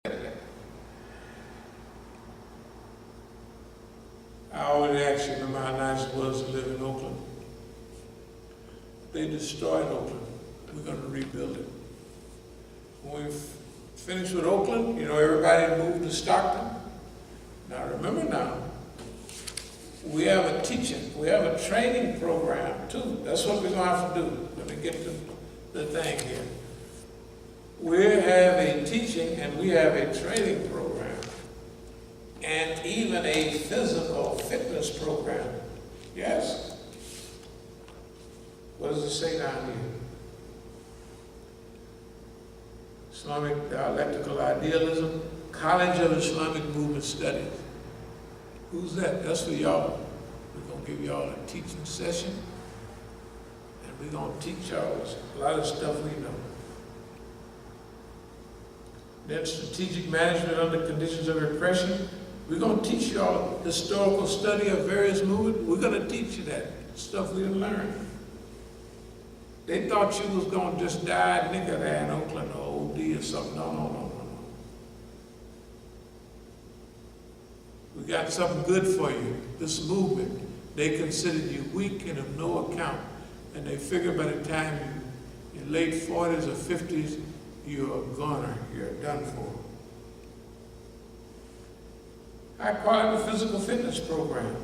I always asked you, remember how nice it was to live in Oakland? They destroyed Oakland. We're going to rebuild it. When we finished with Oakland, you know, everybody moved to Stockton. Now remember now, we have a teaching, we have a training program too. That's what we're going to have to do. Let me get to the thing here. We have a teaching and we have a training program and even a physical fitness program. Yes? What does it say down here? Islamic Dialectical Idealism, College of Islamic Movement Studies. Who's that? That's for y'all. We're going to give y'all a teaching session, and we're going to teach y'all a lot of stuff we know. Then strategic management under conditions of repression. We're going to teach y'all historical study of various movements. We're going to teach you that stuff we didn't learn. They thought you was going to just die nigger there in Oakland or OD or something. No. We got something good for you. This movement, they considered you weak and of no account. And they figured by the time you're in late 40s or 50s, you're a goner, you're done for. I call it a physical fitness program.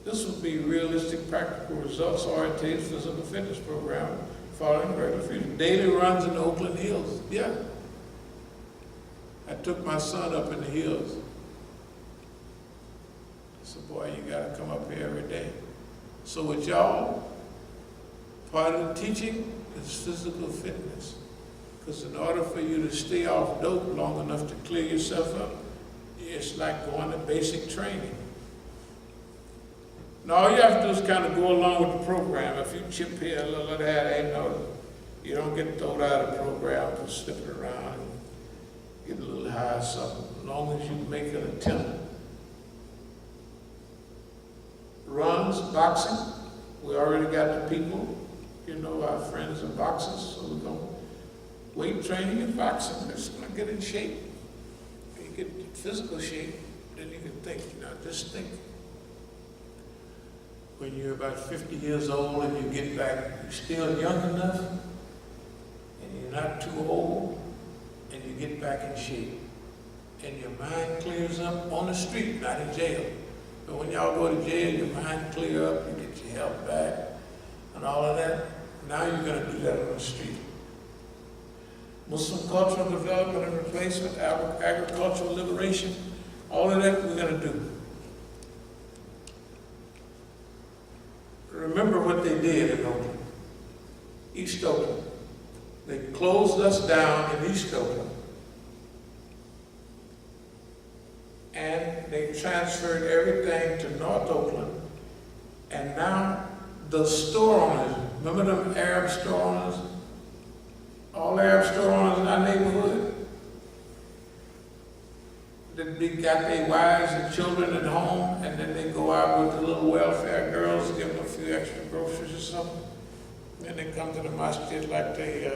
This would be realistic, practical, results-oriented physical fitness program following regular freedom. Daily runs in the Oakland Hills. Yeah. I took my son up in the hills. I said, boy, you gotta come up here every day. So with y'all, part of the teaching is physical fitness. Because in order for you to stay off dope long enough to clear yourself up, it's like going to basic training. Now all you have to do is kind of go along with the program. If you chip here, a little of that, ain't no, you don't get thrown out of the program for slipping around and get a little high or something, as long as you make an attempt. Runs, boxing, we already got the people, you know, our friends are boxers, so we're going to weight training and boxing. They're just going to get in shape. When you get in physical shape, then you can think, you know, just think. When you're about 50 years old and you get back, you're still young enough, and you're not too old, and you get back in shape. And your mind clears up on the street, not in jail. But when y'all go to jail, your mind clear up, you get your health back, and all of that. Now you're going to do that on the street. Muslim cultural development and replacement, agricultural liberation, all of that we're going to do. Remember what they did in Oakland, East Oakland. They closed us down in East Oakland. And they transferred everything to North Oakland. And now the store owners, remember them Arab store owners? All Arab store owners in our neighborhood? They got their wives and children at home, and then they go out with the little welfare girls, give them a few extra groceries or something. Then they come to the Masjid like they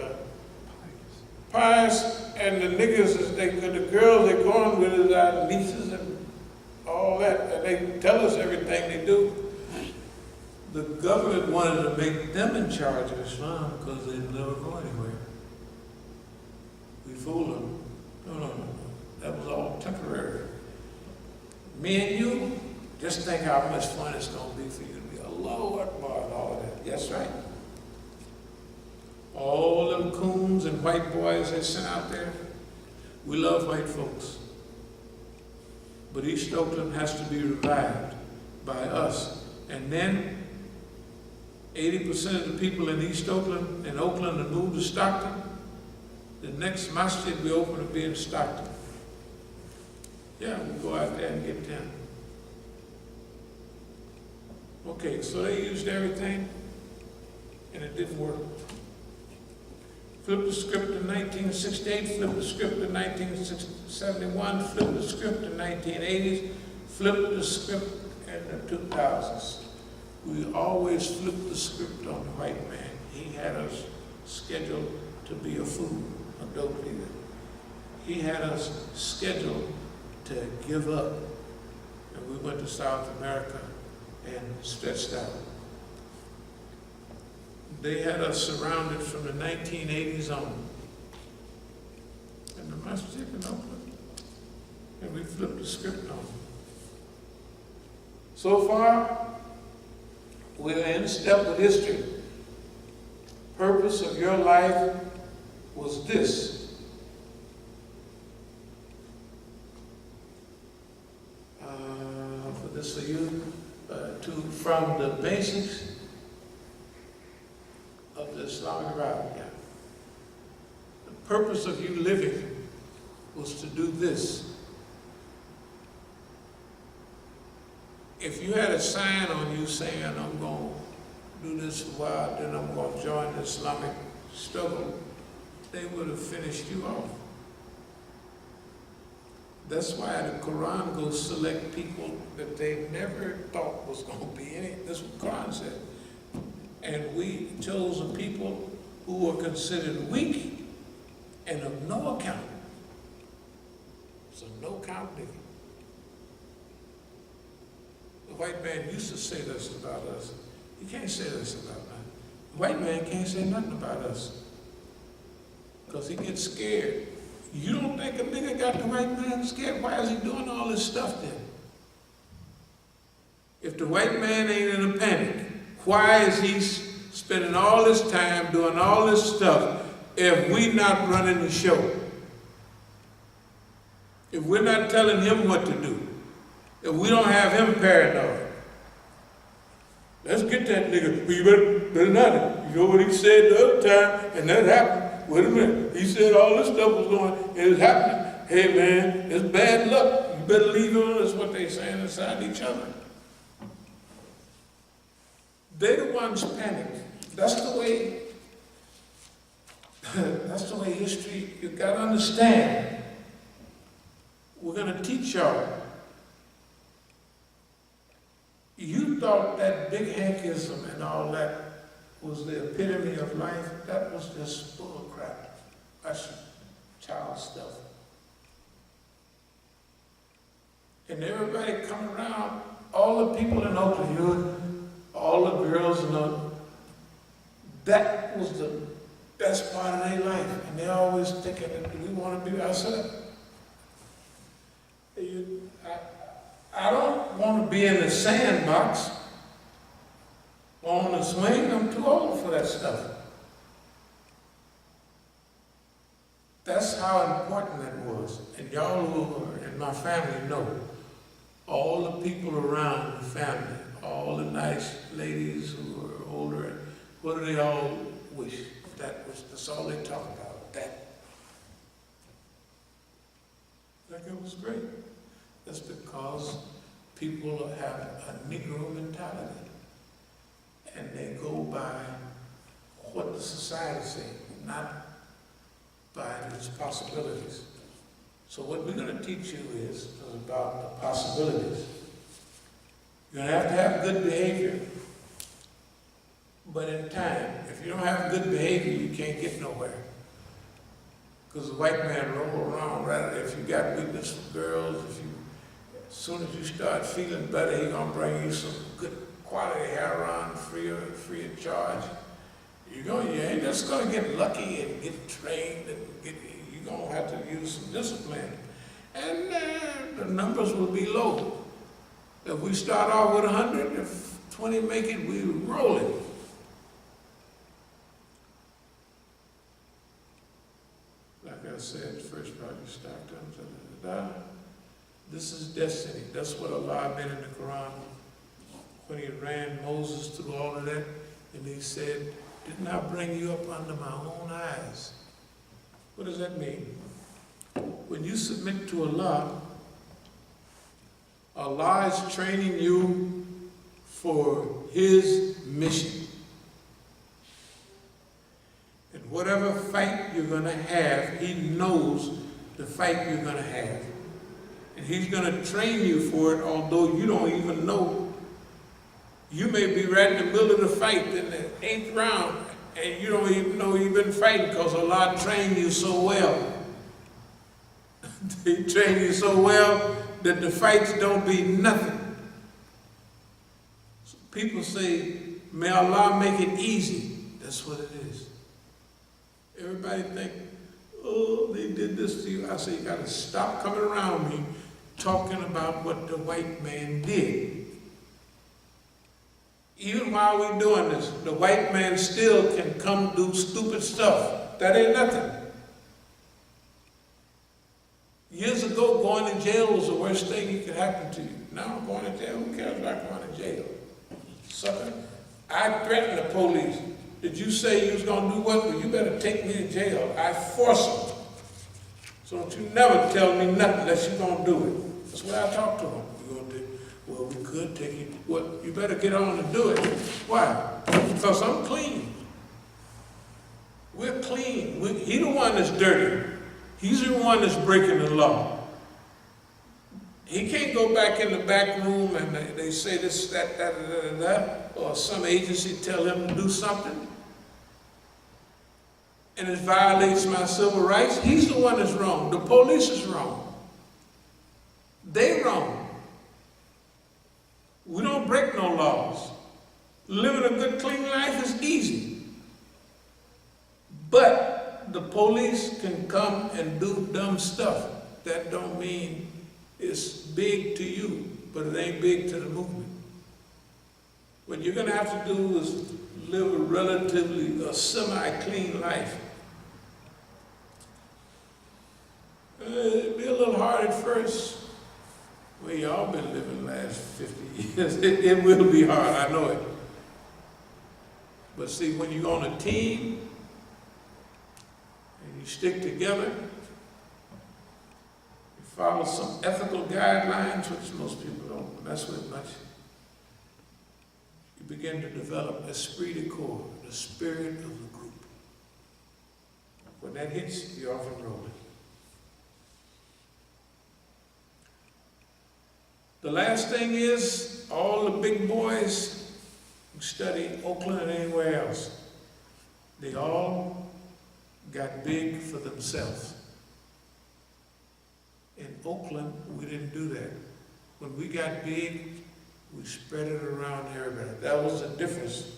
pious, and the niggas, the girls they're going with is our nieces and all that, and they tell us everything they do. The government wanted to make them in charge of Islam because they'd never go anywhere. We fooled them. No. That was all temporary. Me and you, just think how much fun it's going to be for you to be Allahu Akbar and all of that. Yes, right? All them coons and white boys they sent out there, we love white folks. But East Oakland has to be revived by us. And then 80% of the people in East Oakland and Oakland have moved to Stockton. The next masjid we open will be in Stockton. Yeah, we go out there and get them. Okay, so they used everything, and it didn't work. Flip the script in 1968, flip the script in 1971, flip the script in 1980s, flip the script in the 2000s. We always flip the script on the white man. He had us scheduled to be a fool, a dope leader. he had us scheduled to give up. And we went to South America and stretched out. They had us surrounded from the 1980s on in the Masjid in Oakland. And we flipped the script on them. So far, we're in step with history. Purpose of your life was this. For this for you, from the basics of the Islamic Right. The purpose of you living was to do this. If you had a sign on you saying, I'm going to do this for a while, then I'm going to join the Islamic struggle, they would have finished you off. That's why the Quran goes select people that they never thought was going to be in it. That's what the Quran said. And we chose a people who were considered weak and of no account. So no account nigga. The white man used to say this about us. He can't say this about us. The white man can't say nothing about us because he gets scared. You don't think a nigga got the white man scared? Why is he doing all this stuff then? If the white man ain't in a panic, why is he spending all this time doing all this stuff if we not running the show? If we're not telling him what to do? If we don't have him paranoid? Let's get that nigga. You better not. You know what he said the other time, and that happened. Wait a minute. He said all this stuff was going, and it's happening. Hey man, it's bad luck. You better leave him. That's what they saying inside each other. They're the ones panic. That's the way history, you gotta understand. We're gonna teach y'all. You thought that big hankism and all that was the epitome of life. That was just bull crap. That's child stuff. And everybody come around, all the people in Oakland, all the girls in Oakland, that was the best part of their life. And they're always thinking that we want to be ourselves. I don't want to be in the sandbox on the swing. I'm too old for that stuff. That's how important that was. And y'all who are in my family know, all the people around the family, all the nice ladies who are older, what do they all wish? That's all they talk about, that. Like it was great. That's because people have a Negro mentality. And they go by what the society says, not by its possibilities. So what we're going to teach you is about the possibilities. You're going to have good behavior. But in time, if you don't have good behavior, you can't get nowhere. Because the white man roll around, right? If you got weakness for girls, as soon as you start feeling better, he's going to bring you some good quality heroin free of charge. You ain't just going to get lucky and get trained, and you're going to have to use some discipline. And the numbers will be low. If we start off with 100, if 20 make it, we roll it. Like I said, first part you start them, this is destiny. That's what Allah meant in the Quran when he ran Moses through all of that, and he said, didn't I bring you up under my own eyes? What does that mean? When you submit to Allah, Allah is training you for his mission. And whatever fight you're going to have, he knows the fight you're going to have. And he's going to train you for it, although you don't even know. You may be right in the middle of the fight in the 8th round, and you don't even know you've been fighting because Allah trained you so well. They train you so well that the fights don't mean nothing. So people say, may Allah make it easy. That's what it is. Everybody think, oh, they did this to you. I say, you got to stop coming around me talking about what the white man did. Even while we're doing this, the white man still can come do stupid stuff. That ain't nothing. Years ago, going to jail was the worst thing that could happen to you. Now I'm going to jail. Who cares about going to jail? Sucker. I threatened the police. Did you say you was going to do what? Well, you better take me to jail. I force them. So don't you never tell me nothing unless you're going to do it. That's what I talk to them. We're going to do, well, we could take you. Well, you better get on and do it. Why? Because I'm clean. We're clean. He's the one that's dirty. He's the one that's breaking the law. He can't go back in the back room and they say this, that, or some agency tell him to do something, and it violates my civil rights. He's the one that's wrong. The police is wrong. They wrong. We don't break no laws. Living a good, clean life is easy. But the police can come and do dumb stuff. That don't mean it's big to you, but it ain't big to the movement. What you're going to have to do is live a relatively semi-clean life. It'll be a little hard at first. Well, y'all been living the last 50 years. It will be hard, I know it. But see, when you're on a team and you stick together, follow some ethical guidelines, which most people don't mess with much. You begin to develop esprit de corps, the spirit of the group. When that hits, you're off and rolling. The last thing is, all the big boys who study Oakland and anywhere else, they all got big for themselves. In Oakland, we didn't do that. When we got big, we spread it around everybody. That was the difference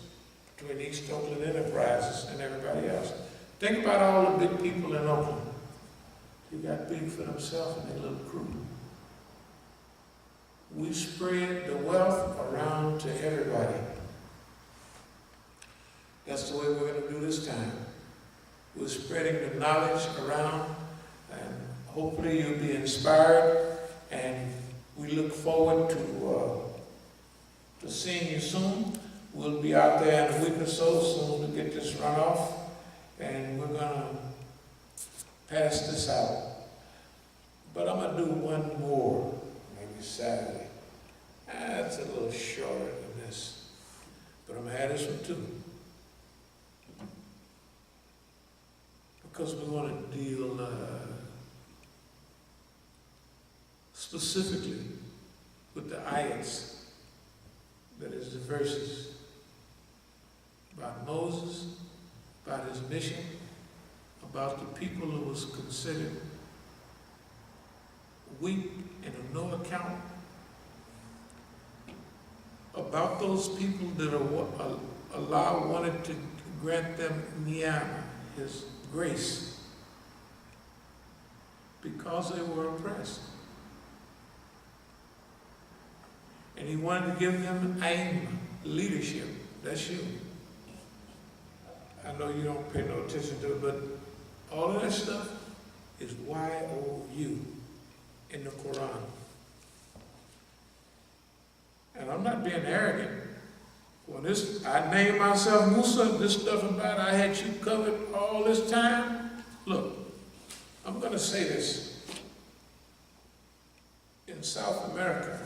between East Oakland Enterprises and everybody else. Think about all the big people in Oakland. They got big for themselves and their little crew. We spread the wealth around to everybody. That's the way we're going to do this time. We're spreading the knowledge around, and hopefully you'll be inspired, and we look forward to seeing you soon. We'll be out there in a week or so soon to get this run off, and we're going to pass this out. But I'm going to do one more, maybe Saturday. It's a little shorter than this, but I'm going to add this one too. Because we want to deal specifically with the ayats, that is the verses about Moses, about his mission, about the people who was considered weak and of no account, about those people that Allah wanted to grant them ni'amah, his grace, because they were oppressed. And he wanted to give them aim, leadership. That's you. I know you don't pay no attention to it, but all of that stuff is Y-O-U in the Quran. And I'm not being arrogant. When I named myself Musa, this stuff about I had you covered all this time. Look, I'm going to say this. In South America,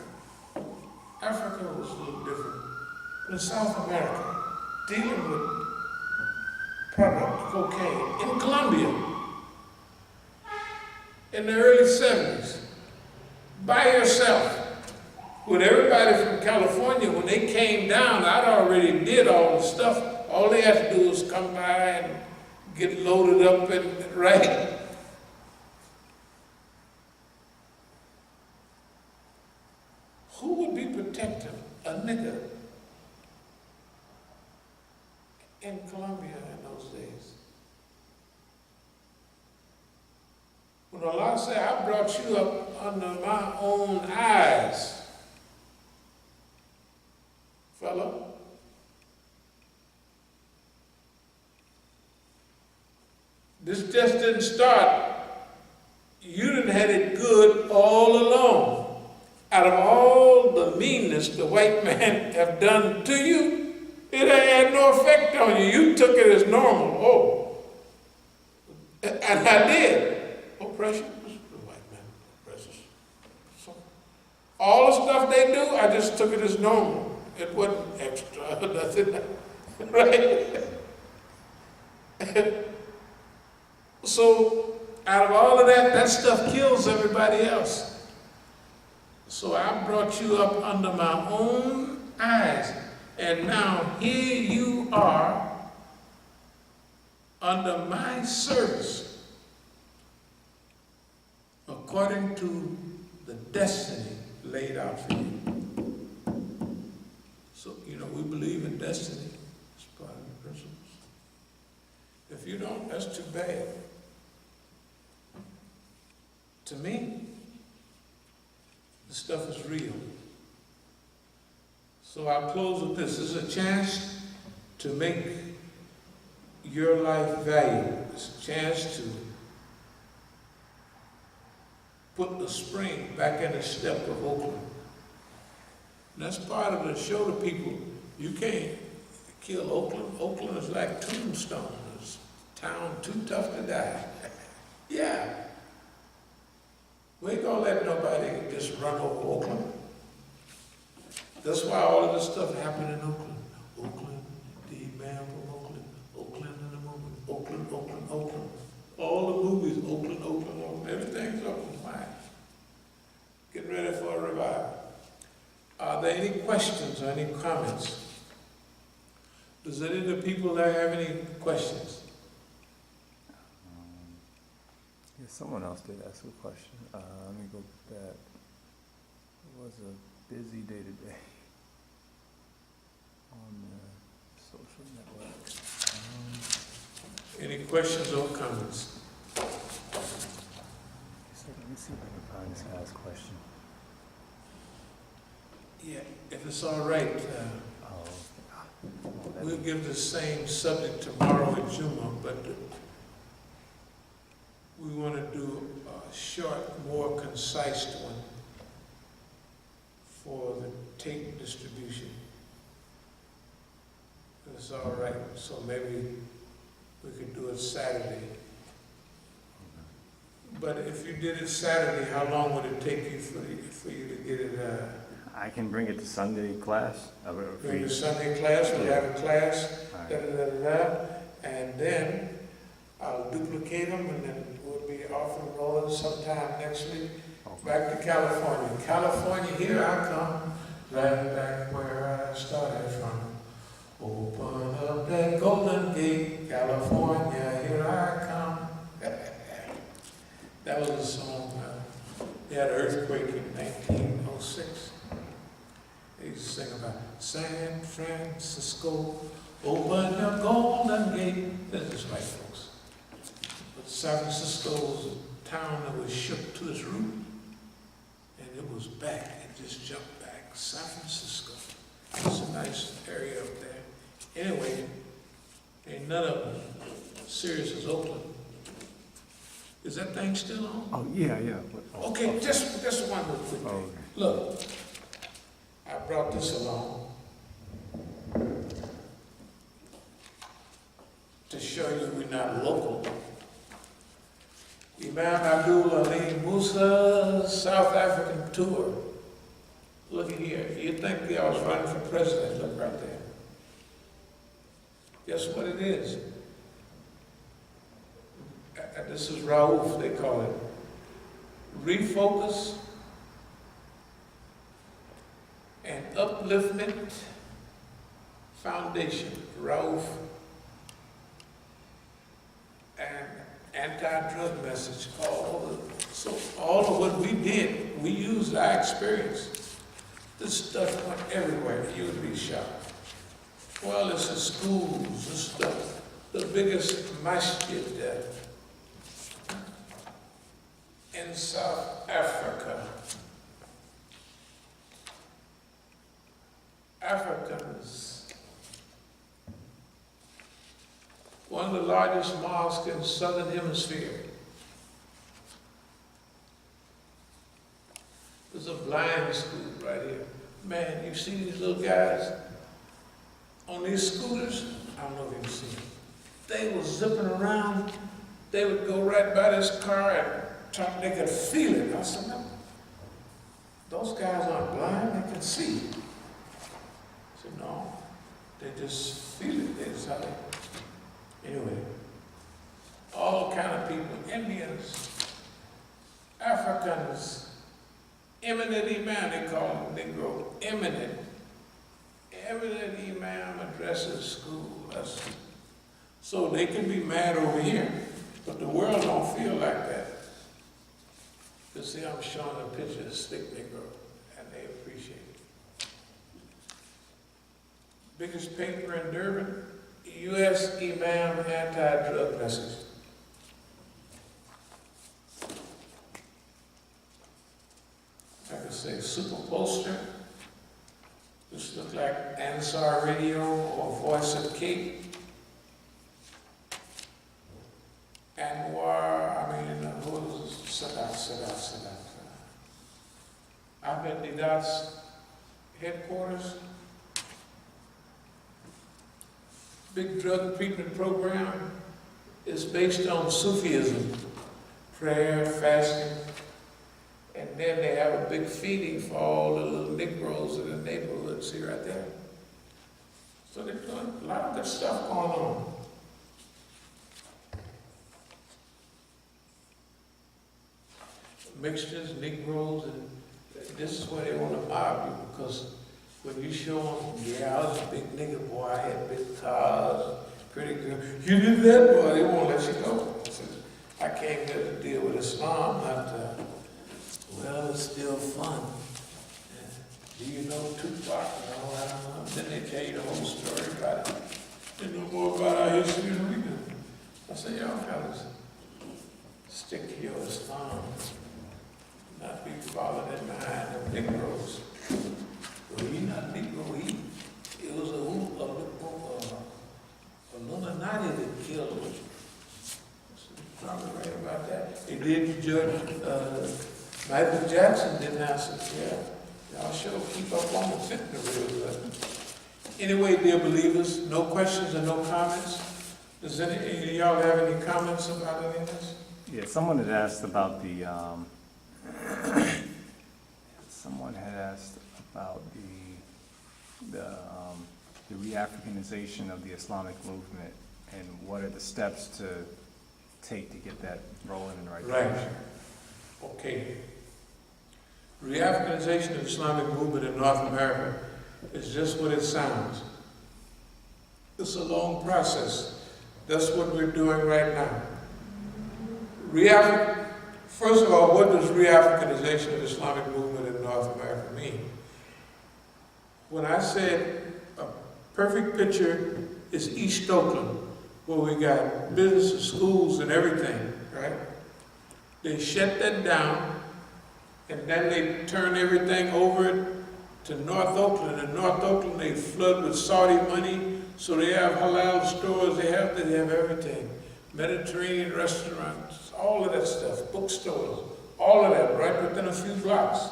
Africa was a little different. But in South America, dealing with product, cocaine, in Colombia, in the early 70s, by yourself, with everybody from California, when they came down, I'd already did all the stuff. All they had to do was come by and get loaded up and right. who would be protecting a nigger in Colombia in those days? When Allah said, I brought you up under my own eyes, fella, this just didn't start. You done had it good all along. Out of all the meanness the white man have done to you, it had no effect on you. You took it as normal. Oh, and I did. Oppression, the white man oppresses. So, all the stuff they do, I just took it as normal. It wasn't extra, nothing, right? So, out of all of that, that stuff kills everybody else. So I brought you up under my own eyes. And now here you are under my service according to the destiny laid out for you. So, we believe in destiny. It's part of the principles. If you don't, that's too bad. To me, the stuff is real. So I'll close with this. This is a chance to make your life valuable. It's a chance to put the spring back in the step of Oakland. And that's part of it, to show the people you can't kill Oakland. Oakland is like Tombstone. It's a town too tough to die. Yeah. We ain't gonna let nobody just run over Oakland. That's why all of this stuff happened in Oakland. Oakland, the Imam from Oakland, Oakland in the movie, Oakland, Oakland, Oakland. All the movies, Oakland, Oakland, Oakland, everything's Oakland, fine. Getting ready for a revival. Are there any questions or any comments? Does any of the people there have any questions? Yeah, someone else did ask a question. Let me go back. It was a busy day today on the social network. Any questions or comments? So let me see if I can find this guy's question. Yeah, if it's all right, Oh, we'll give the same subject tomorrow at Juma, but we want to do a short, more concise one for the tape distribution. It's all right, so maybe we could do it Saturday. But if you did it Saturday, how long would it take you for you to get it? I can bring it to Sunday class. Bring the Sunday class, we'll have a class, and then I'll duplicate them, and then we'll be off and rolling sometime next week. Okay. Back to California. California, here I come, right back where I started from. Open up that golden gate, California, here I come. That was a song. They had an earthquake in 1906. They used to sing about San Francisco, open your golden gate. That's just white folks. But San Francisco was a town that was shook to its root. And it was back. It just jumped back. San Francisco. It's a nice area up there. Anyway, ain't none of them serious as Oakland. Is that thing still on? Oh, yeah. Okay, just one real quick thing. Okay. Look, I brought this along to show you we're not local. Imam abdul-alim Musa South African tour. Look at here. You think I was running for president? Look right there. Guess what it is? This is Raouf, they call it. Refocus and Upliftment Foundation. Raouf. And anti-drug message all over. So all of what we did, we used our experience. This stuff went everywhere. You would be shocked. Well, it's the schools, this stuff. The biggest masjid in South Africa. Africans. One of the largest mosques in the Southern Hemisphere. There's a blind school right here. Man, you see these little guys on these scooters? I don't know if you've seen them. They were zipping around. They would go right by this car and they could feel it. I said, no, those guys aren't blind, they can see. I said, no, they just feel it. They just have it. Anyway, all kind of people, Indians, Africans, eminent imam, they call them Negro, eminent imam addresses school. So they can be mad over here, but the world don't feel like that. You see, I'm showing a picture of Stick Negro, and they appreciate it. Biggest paper in Durban, U.S. Imam anti-drug message. I could say super poster. This looked like Ansar Radio or Voice of Cape. Anwar, who was Sadat. Ahmed Didat's headquarters. Big drug treatment program is based on Sufism, prayer, fasting, and then they have a big feeding for all the little Negroes in the neighborhood. See right there? So they're doing a lot of good stuff going on. Mixtures, Negroes, and this is where they want to mob you, because when you show them, yeah, I was a big nigga boy, I had big cars, pretty good. You did that, boy, they won't let you go. I came here to deal with Islam, not well, it's still fun. Do you know Tupac? No, I don't know. Then they tell you the whole story about it. They know more about our history than we do. I say, y'all fellas, stick to your Islam, not be followed in behind the Negroes. Well, he's not Negro, it was a Illuminati that killed him. Probably right about that. They did judge Michael Jackson didn't answer. Yeah, y'all sure keep up on the fentanyl real good. Anyway, dear believers, no questions and no comments. Does any of y'all have any comments about any of this? Yeah, someone had asked about the the re-Africanization of the Islamic movement, and what are the steps to take to get that rolling in the right direction? Okay. Re-Africanization of the Islamic movement in North America is just what it sounds. It's a long process. That's what we're doing right now. First of all, what does re-Africanization of the Islamic movement in North America mean? When I said a perfect picture is East Oakland, where we got businesses, schools, and everything, right? They shut that down, and then they turn everything over to North Oakland. In North Oakland, they flood with Saudi money, so they have halal stores, they have everything. Mediterranean restaurants, all of that stuff, bookstores, all of that, right within a few blocks.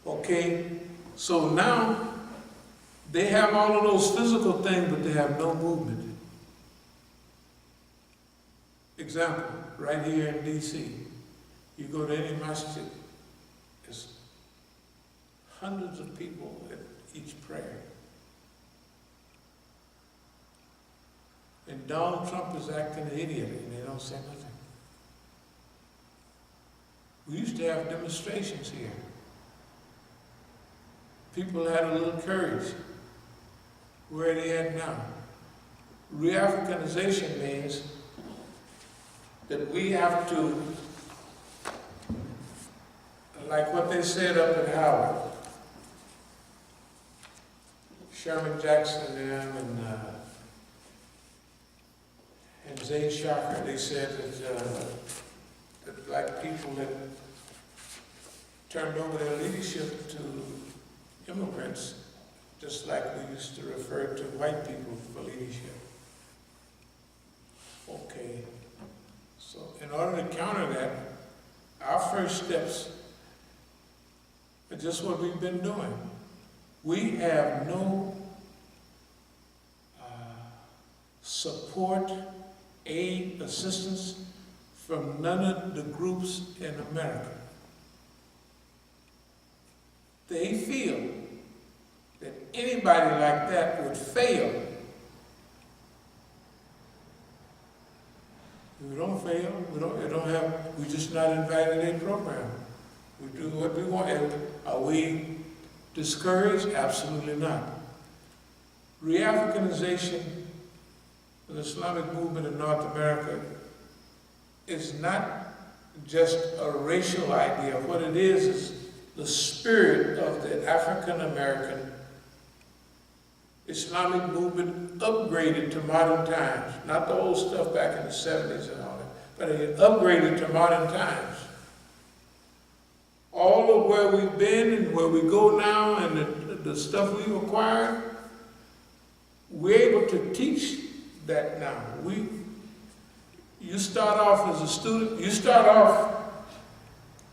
Okay, so now they have all of those physical things, but they have no movement. Example, right here in DC, you go to any masjid, there's hundreds of people at each prayer. And Donald Trump is acting an idiot, and they don't say nothing. We used to have demonstrations here. People had a little courage. Where are they at now? Re-Africanization means that we have to, like what they said up at Howard, Sherman Jackson and Zayd Shocker, they said that black people had turned over their leadership to immigrants, just like we used to refer to white people for leadership. Okay, so in order to counter that, our first steps are just what we've been doing. We have no support, aid, assistance from none of the groups in America. They feel that anybody like that would fail. We don't fail. We're just not invited in a program. We do what we want. Are we discouraged? Absolutely not. Re-Africanization of the Islamic movement in North America is not just a racial idea. What it is the spirit of the African American Islamic movement upgraded to modern times. Not the old stuff back in the 70s and all that, but it upgraded to modern times. All of where we've been and where we go now and the stuff we've acquired, we're able to teach that now. You start off as a student, you start off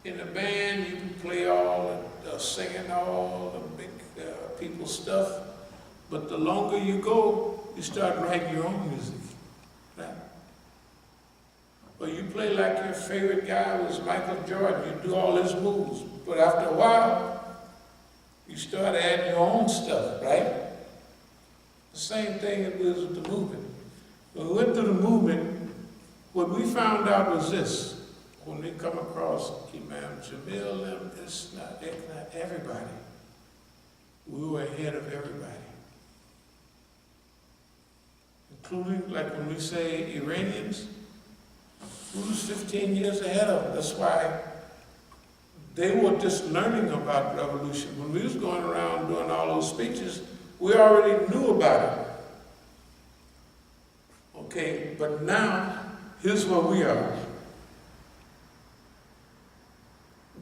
in a band, you can play all the singing, all the big people stuff, but the longer you go, you start writing your own music, right? Or you play like your favorite guy was Michael Jordan, you do all his moves, but after a while, you start adding your own stuff, right? The same thing it was with the movement. When we went through the movement, what we found out was this. When we come across Imam Jamil, it's not everybody. We were ahead of everybody. Including, like when we say Iranians, we was 15 years ahead of them. That's why they were just learning about revolution. When we was going around doing all those speeches, we already knew about it. Okay, but now, here's where we are.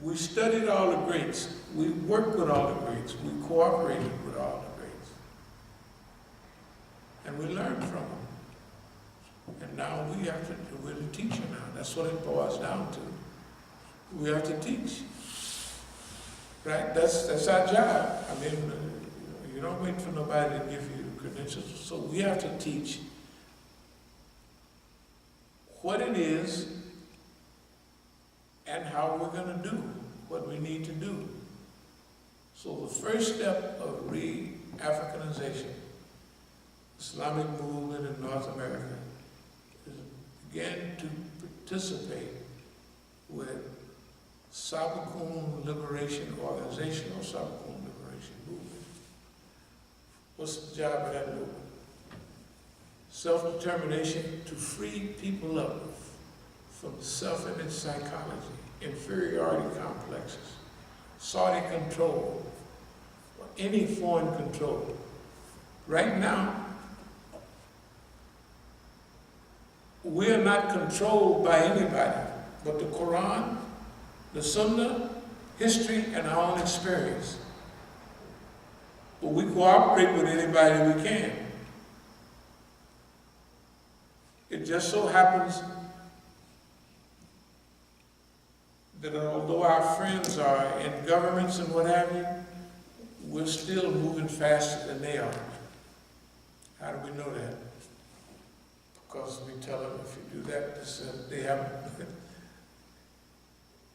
We studied all the greats. We worked with all the greats. We cooperated with all the greats. And we learned from them. And now we're the teacher now. That's what it boils down to. We have to teach. Right? That's our job. I mean, you don't wait for nobody to give you credentials. So we have to teach what it is and how we're going to do what we need to do. So the first step of re-Africanization, Islamic movement in North America, is begin to participate with As-Sabiqun Liberation Organization or As-Sabiqun Liberation Movement. What's the job of that movement? Self-determination to free people up from self-image psychology, inferiority complexes, Saudi control, or any foreign control. Right now, we are not controlled by anybody but the Quran, the Sunnah, history, and our own experience. But we cooperate with anybody we can. It just so happens that although our friends are in governments and what have you, we're still moving faster than they are. How do we know that? Because we tell them if you do that, they haven't.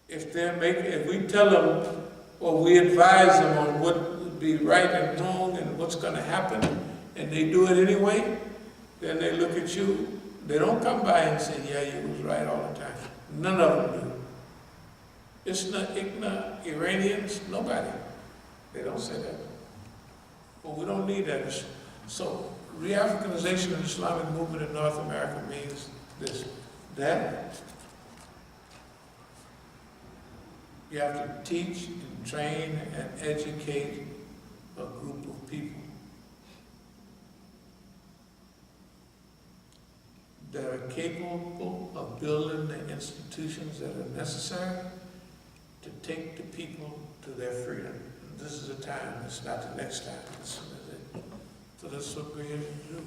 If we tell them or we advise them on what would be right and wrong and what's going to happen, and they do it anyway, then they look at you. They don't come by and say, yeah, you was right all the time. None of them do. It's not ICNA, Iranians, nobody. They don't say that. Well, we don't need that. So, re-Africanization of the Islamic movement in North America means this, that you have to teach and train and educate a group of people that are capable of building the institutions that are necessary to take the people to their freedom. And this is the time, it's not the next time, this is it. So that's what we're here to do.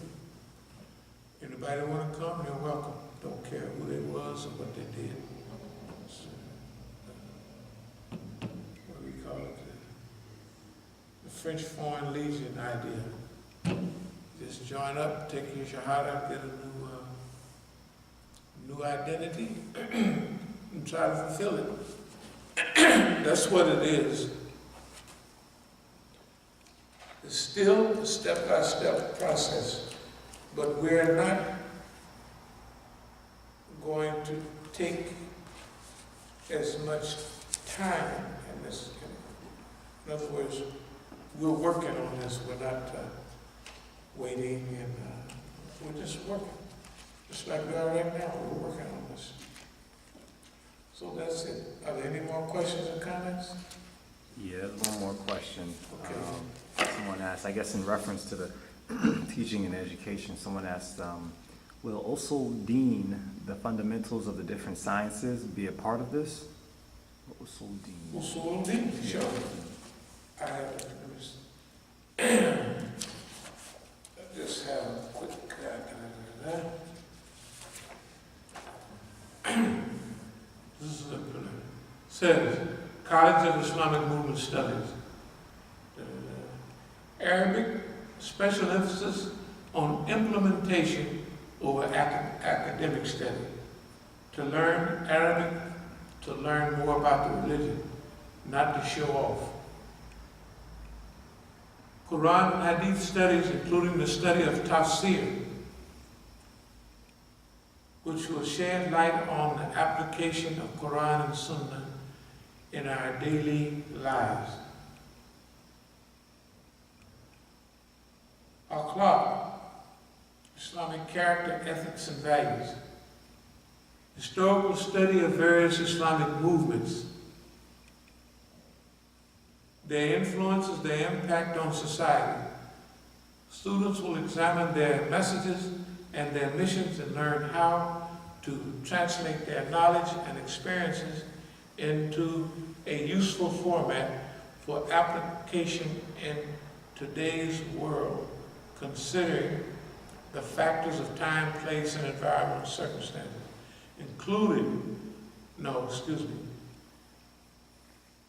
Anybody want to come, you're welcome. Don't care who they was or what they did. So, what do we call it? The French Foreign Legion idea. Just join up, take your shahada, get a new identity, and try to fulfill it. That's what it is. It's still a step-by-step process, but we're not going to take as much time in this. In other words, we're working on this. We're not waiting, and we're just working. Just like we are right now, we're working on this. So that's it. Are there any more questions or comments? Yeah, there's one more question. Okay. Someone asked, I guess in reference to the teaching and education, someone asked, will also Dean, the fundamentals of the different sciences, be a part of this? Usul Din. Usul Din, sure. I just have a quick this is a says College of Islamic Movement Studies. Arabic, special emphasis on implementation over academic study. To learn Arabic, to learn more about the religion, not to show off. Quran and Hadith studies, including the study of tafsir, which will shed light on the application of Quran and Sunnah in our daily lives. Akhlaq, Islamic character, ethics, and values. Historical study of various Islamic movements, their influences, their impact on society. Students will examine their messages and their missions and learn how to translate their knowledge and experiences into a useful format for application in today's world, considering the factors of time, place, and environmental circumstances,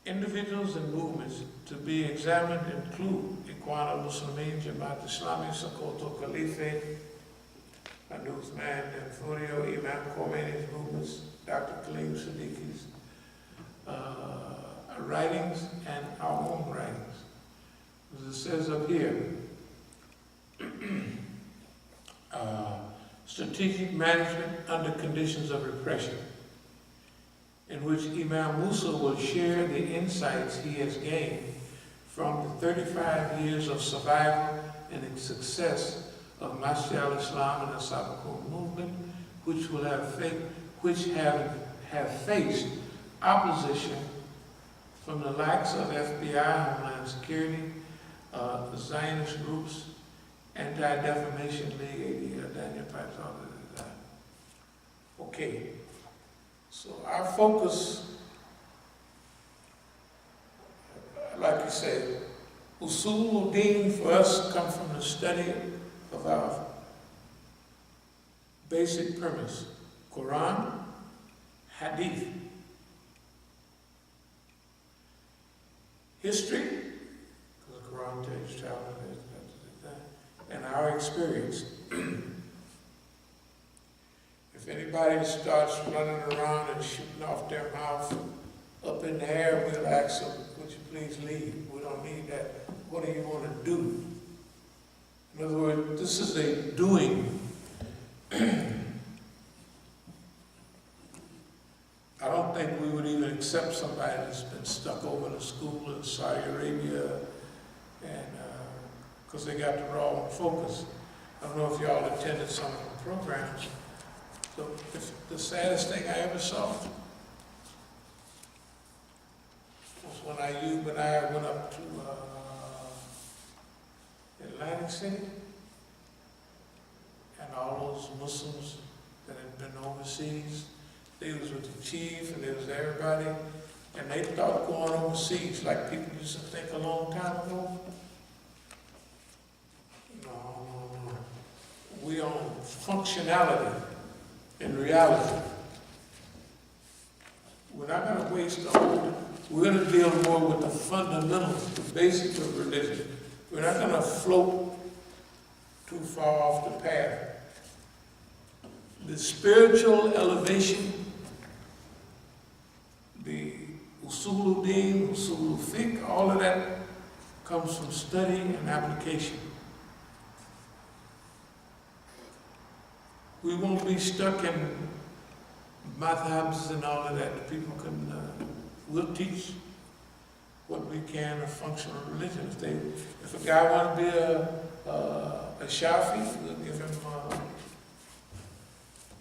individuals and movements to be examined include Ikhwan al-Muslimin, Jamaat Islami, Sokoto Khalife, Newsman and Furio, Imam Khomeini's movements, Dr. Kaleem Siddiqui's writings, and our own writings. As it says up here, strategic management under conditions of repression, in which Imam Musa will share the insights he has gained from the 35 years of survival and success of Masjid al-Islam and As-Sabiqun movement, which have faced opposition from the likes of FBI, Homeland Security, the Zionist groups, Anti-Defamation League, Daniel Pipes, all of that. Okay, so our focus, like you said, Usul Din for us come from the study of our basic premise, Quran, Hadith, history, because the Quran takes travel, and our experience. If anybody starts running around and shooting off their mouth up in the air, we'll ask them, would you please leave? We don't need that. What do you want to do? In other words, this is a doing. I don't think we would even accept somebody that's been stuck over in a school in Saudi Arabia, and because they got the wrong focus. I don't know if y'all attended some of the programs. So the saddest thing I ever saw was when Ayub and I went up to Atlantic City, and all those Muslims had been overseas. They was with the chief and they was everybody, and they thought going overseas like people used to think a long time ago. No. We on functionality in reality. We're not going to waste the whole, we're going to deal more with the fundamentals, the basics of religion. We're not going to float too far off the path. The spiritual elevation, the usul-ud-din, usul-fiqh, all of that comes from study and application. We won't be stuck in madhabs and all of that. People can, we'll teach what we can of functional religion. If a guy wants to be a Shafi, we'll give him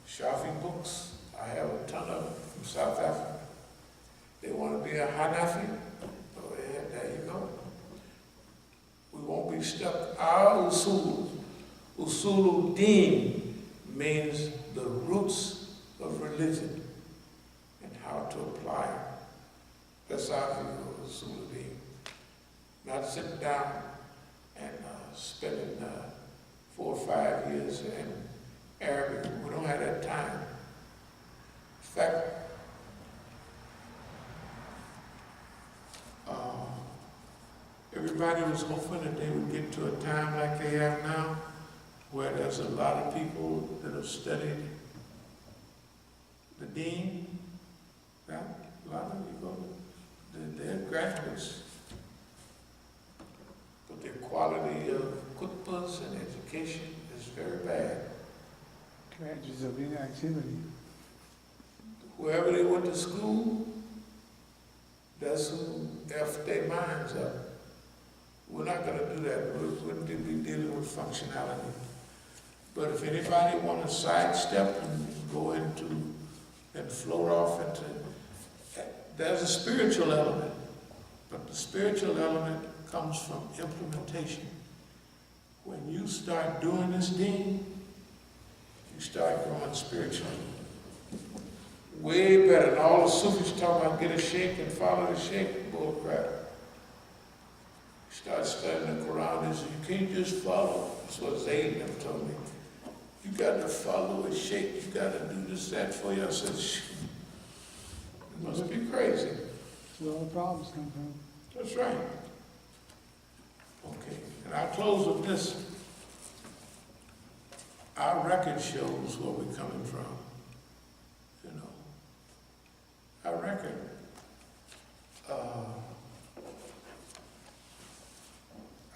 Shafi books. I have a ton of them from South Africa. They want to be a Hanafi, go ahead, there you go. We won't be stuck. Our usul-ud-din means the roots of religion and how to apply it. That's our view of usul-ud-din. Not sitting down and spending 4 or 5 years in Arabic. We don't have that time. In fact, everybody was hoping that they would get to a time like they have now, where there's a lot of people that have studied the deen. Yeah, a lot of people, they're graduates, but their quality of khutbahs and education is very bad. Graduates of inactivity. Wherever they went to school, that's who F their minds up. We're not going to do that. We're going to be dealing with functionality. But if anybody want to sidestep and go into and float off into, there's a spiritual element, but the spiritual element comes from implementation. When you start doing this thing, you start growing spiritually. Way better than all the Sufis talk about get a sheikh and follow the sheikh, bull crap. Start studying the Quran, and you can't just follow. That's what Zayd them told me. You got to follow a sheikh, you got to do this, that for you. I said, it must be crazy. That's where all the problems come from. That's right. Okay, and I'll close with this. Our record shows where we're coming from. You know, our record.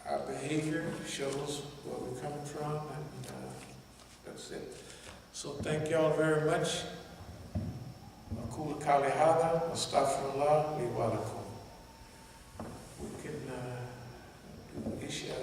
Our behavior shows where we're coming from, and that's it. So thank y'all very much. أقول قولي هذا واستغفر الله لي ولكم. We can do Isha.